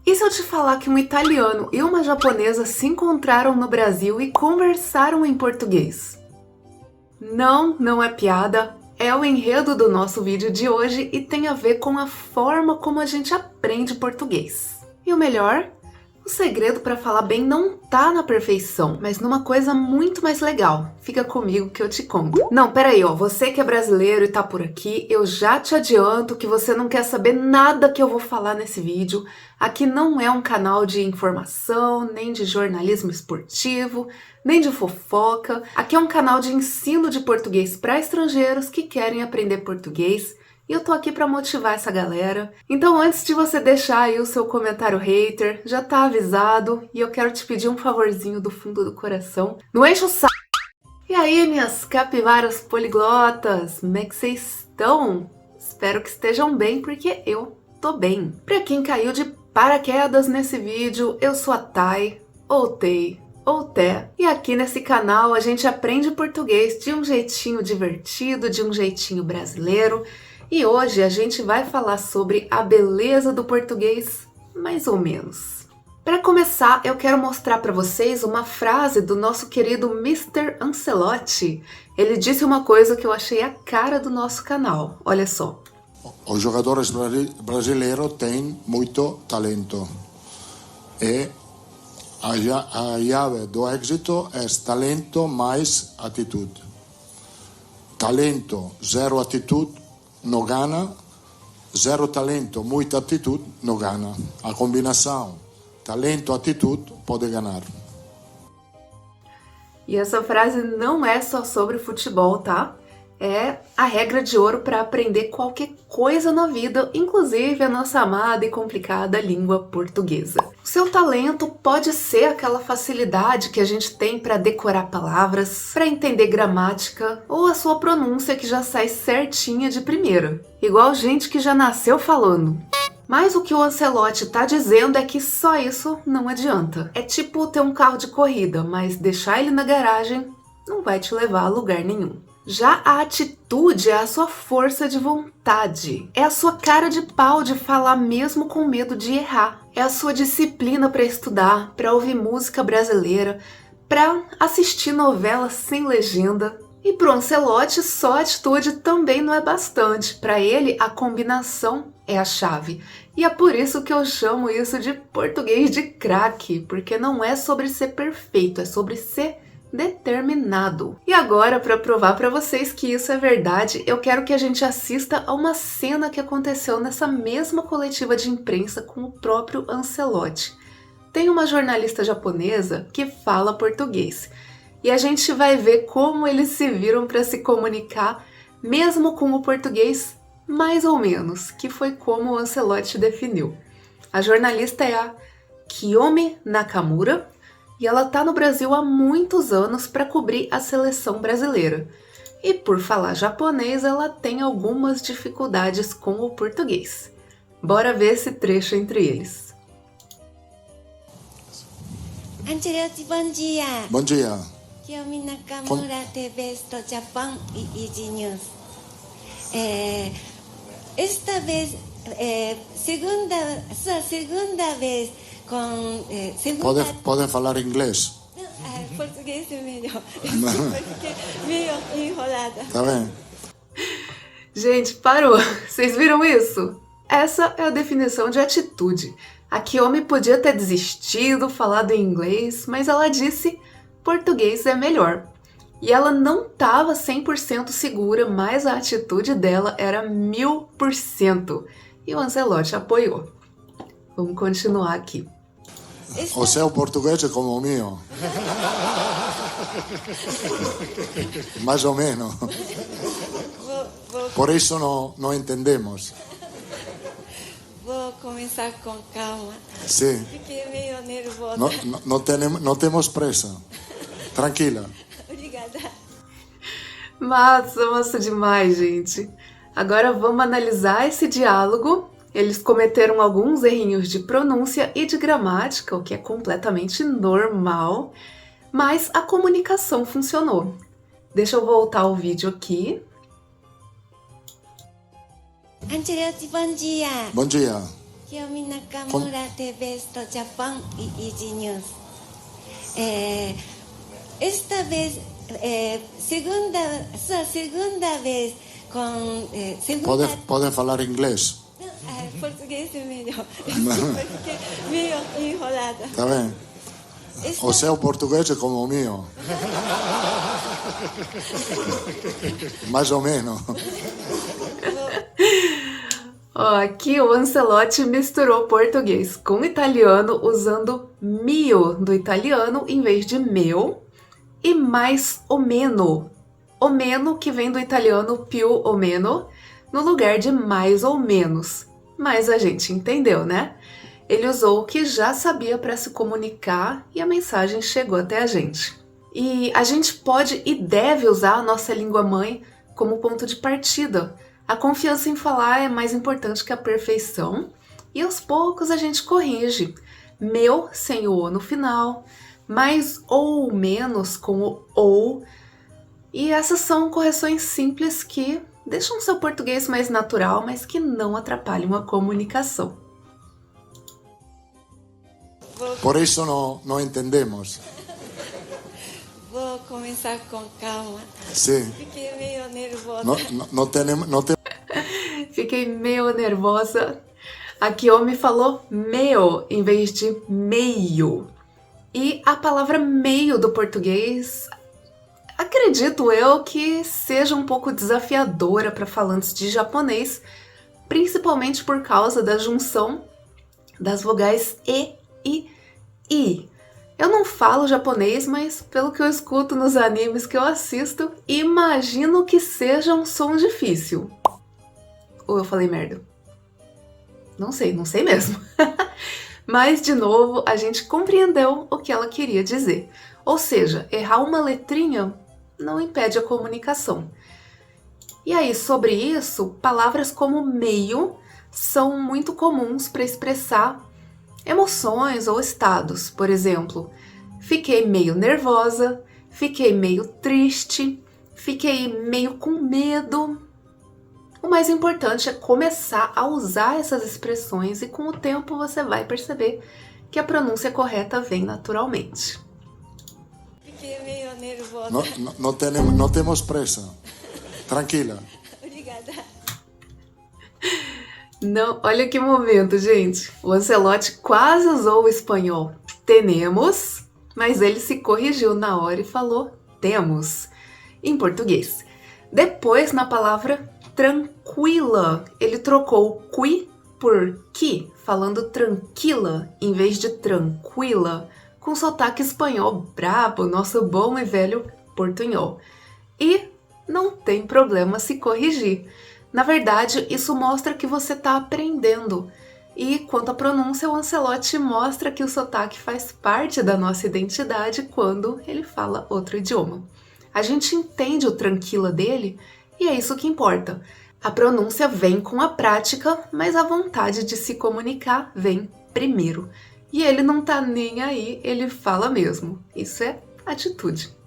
E se eu te falar que um italiano e uma japonesa se encontraram no Brasil e conversaram em português? Não, não é piada, é o enredo do nosso vídeo de hoje e tem a ver com a forma como a gente aprende português. E o melhor? O segredo para falar bem não tá na perfeição, mas numa coisa muito mais legal. Fica comigo que eu te conto. Não, peraí, ó, você que é brasileiro e tá por aqui, eu já te adianto que você não quer saber nada que eu vou falar nesse vídeo. Aqui não é um canal de informação, nem de jornalismo esportivo, nem de fofoca. Aqui é um canal de ensino de português para estrangeiros que querem aprender português. E eu tô aqui pra motivar essa galera. Então antes de você deixar aí o seu comentário hater, já tá avisado e eu quero te pedir um favorzinho do fundo do coração. Não enche o saco! E aí, minhas capivaras poliglotas, como é que vocês estão? Espero que estejam bem, porque eu tô bem. Pra quem caiu de paraquedas nesse vídeo, eu sou a Thay, ou Tei, ou Té, e aqui nesse canal a gente aprende português de um jeitinho divertido, de um jeitinho brasileiro. E hoje a gente vai falar sobre a beleza do português, mais ou menos. Para começar, eu quero mostrar para vocês uma frase do nosso querido Mr. Ancelotti. Ele disse uma coisa que eu achei a cara do nosso canal, olha só. Os jogadores brasileiros têm muito talento e a chave do êxito é talento mais atitude. Talento, zero atitude, não ganha, zero talento, muita atitude, não ganha. A combinação talento-atitude pode ganhar. E essa frase não é só sobre futebol, tá? É a regra de ouro para aprender qualquer coisa na vida, inclusive a nossa amada e complicada língua portuguesa. O seu talento pode ser aquela facilidade que a gente tem para decorar palavras, para entender gramática, ou a sua pronúncia que já sai certinha de primeira, igual gente que já nasceu falando. Mas o que o Ancelotti tá dizendo é que só isso não adianta. É tipo ter um carro de corrida, mas deixar ele na garagem não vai te levar a lugar nenhum. Já a atitude é a sua força de vontade. É a sua cara de pau de falar mesmo com medo de errar. É a sua disciplina para estudar, para ouvir música brasileira, para assistir novelas sem legenda. E pro Ancelotti, só atitude também não é bastante. Para ele, a combinação é a chave. E é por isso que eu chamo isso de português de craque, porque não é sobre ser perfeito, é sobre ser determinado. E agora, para provar para vocês que isso é verdade, eu quero que a gente assista a uma cena que aconteceu nessa mesma coletiva de imprensa com o próprio Ancelotti. Tem uma jornalista japonesa que fala português. E a gente vai ver como eles se viram para se comunicar, mesmo com o português mais ou menos, que foi como o Ancelotti definiu. A jornalista é a Kiyomi Nakamura e ela tá no Brasil há muitos anos para cobrir a seleção brasileira. E por falar japonês, ela tem algumas dificuldades com o português. Bora ver esse trecho entre eles. Ancelotti, bom dia. Bom dia. Kiyomi Nakamura, TV Japan Easy News. Esta vez, segunda vez com... Pode falar inglês? Português é melhor. Porque meio enrolada. Tá bem. Gente, parou! Vocês viram isso? Essa é a definição de atitude. A Kiyomi podia ter desistido, falado em inglês, mas ela disse português é melhor. E ela não estava 100% segura, mas a atitude dela era 1000%. E o Ancelotti apoiou. Vamos continuar aqui. O seu português é como o meu. Mais ou menos. Por isso não entendemos. Vou começar com calma. Sim. Fiquei meio nervosa. Não temos pressa. Tranquila. Obrigada. Massa demais, gente. Agora vamos analisar esse diálogo. Eles cometeram alguns errinhos de pronúncia e de gramática, o que é completamente normal, mas a comunicação funcionou. Deixa eu voltar o vídeo aqui. Ancelotti, bom dia. Bom dia. Kiyomi Nakamura, The Best Japan Easy News. Esta vez, sua segunda vez com... Pode falar inglês? Português é melhor. Porque meio enrolada. Tá bem? O seu português é como o meu. Mais ou menos. Ó, aqui o Ancelotti misturou português com italiano usando mio do italiano em vez de meu e mais o meno. O meno que vem do italiano più o meno no lugar de mais ou menos. Mas a gente entendeu, né? Ele usou o que já sabia para se comunicar e a mensagem chegou até a gente. E a gente pode e deve usar a nossa língua mãe como ponto de partida. A confiança em falar é mais importante que a perfeição e aos poucos a gente corrige. Meu sem o O no final, mais ou menos com o ou. E essas são correções simples que deixam seu português mais natural, mas que não atrapalham a comunicação. Por isso não entendemos. Vou começar com calma. Sim. Fiquei meio nervosa. Não temos... Fiquei meio nervosa. A Kiyomi falou meu em vez de meio. E a palavra meio do português, acredito eu que seja um pouco desafiadora para falantes de japonês, principalmente por causa da junção das vogais e I. Eu não falo japonês, mas pelo que eu escuto nos animes que eu assisto, imagino que seja um som difícil. Ou eu falei merda? Não sei mesmo. Mas, de novo, a gente compreendeu o que ela queria dizer. Ou seja, errar uma letrinha não impede a comunicação. E aí, sobre isso, palavras como meio são muito comuns para expressar emoções ou estados. Por exemplo, fiquei meio nervosa, fiquei meio triste, fiquei meio com medo. O mais importante é começar a usar essas expressões e com o tempo você vai perceber que a pronúncia correta vem naturalmente. Fiquei meio nervosa. Não temos pressa. Tranquila. Obrigada. Não, olha que momento, gente. O Ancelotti quase usou o espanhol tenemos, mas ele se corrigiu na hora e falou temos, em português. Depois, na palavra tranquila, ele trocou qui por que, falando tranquila em vez de tranquila, com sotaque espanhol brabo, nosso bom e velho portunhol. E não tem problema se corrigir. Na verdade, isso mostra que você está aprendendo. E quanto à pronúncia, o Ancelotti mostra que o sotaque faz parte da nossa identidade quando ele fala outro idioma. A gente entende o tranquila dele e é isso que importa. A pronúncia vem com a prática, mas a vontade de se comunicar vem primeiro. E ele não tá nem aí, ele fala mesmo. Isso é atitude.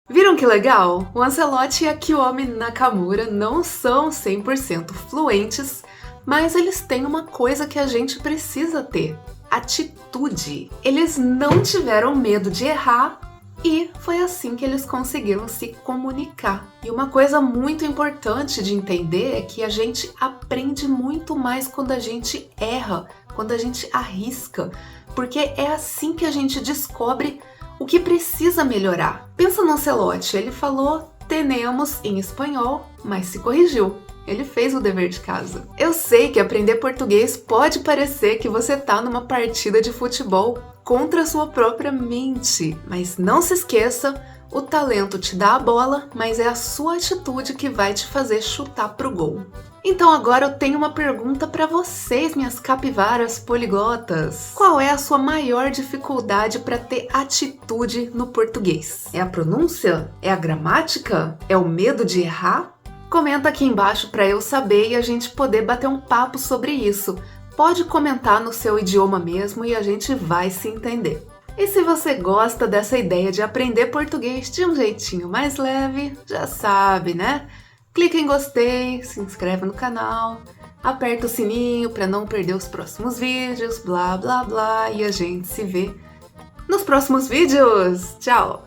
Viram que legal? O Ancelotti e a Kiyomi Nakamura não são 100% fluentes, mas eles têm uma coisa que a gente precisa ter: atitude. Eles não tiveram medo de errar e foi assim que eles conseguiram se comunicar. E uma coisa muito importante de entender é que a gente aprende muito mais quando a gente erra, quando a gente arrisca, porque é assim que a gente descobre o que precisa melhorar. Pensa no Ancelotti, ele falou tenemos em espanhol, mas se corrigiu. Ele fez o dever de casa. Eu sei que aprender português pode parecer que você tá numa partida de futebol contra a sua própria mente, mas não se esqueça, o talento te dá a bola, mas é a sua atitude que vai te fazer chutar pro gol. Então agora eu tenho uma pergunta para vocês, minhas capivaras poliglotas. Qual é a sua maior dificuldade para ter atitude no português? É a pronúncia? É a gramática? É o medo de errar? Comenta aqui embaixo para eu saber e a gente poder bater um papo sobre isso. Pode comentar no seu idioma mesmo e a gente vai se entender. E se você gosta dessa ideia de aprender português de um jeitinho mais leve, já sabe, né? Clica em gostei, se inscreve no canal, aperta o sininho para não perder os próximos vídeos, blá blá blá, e a gente se vê nos próximos vídeos. Tchau!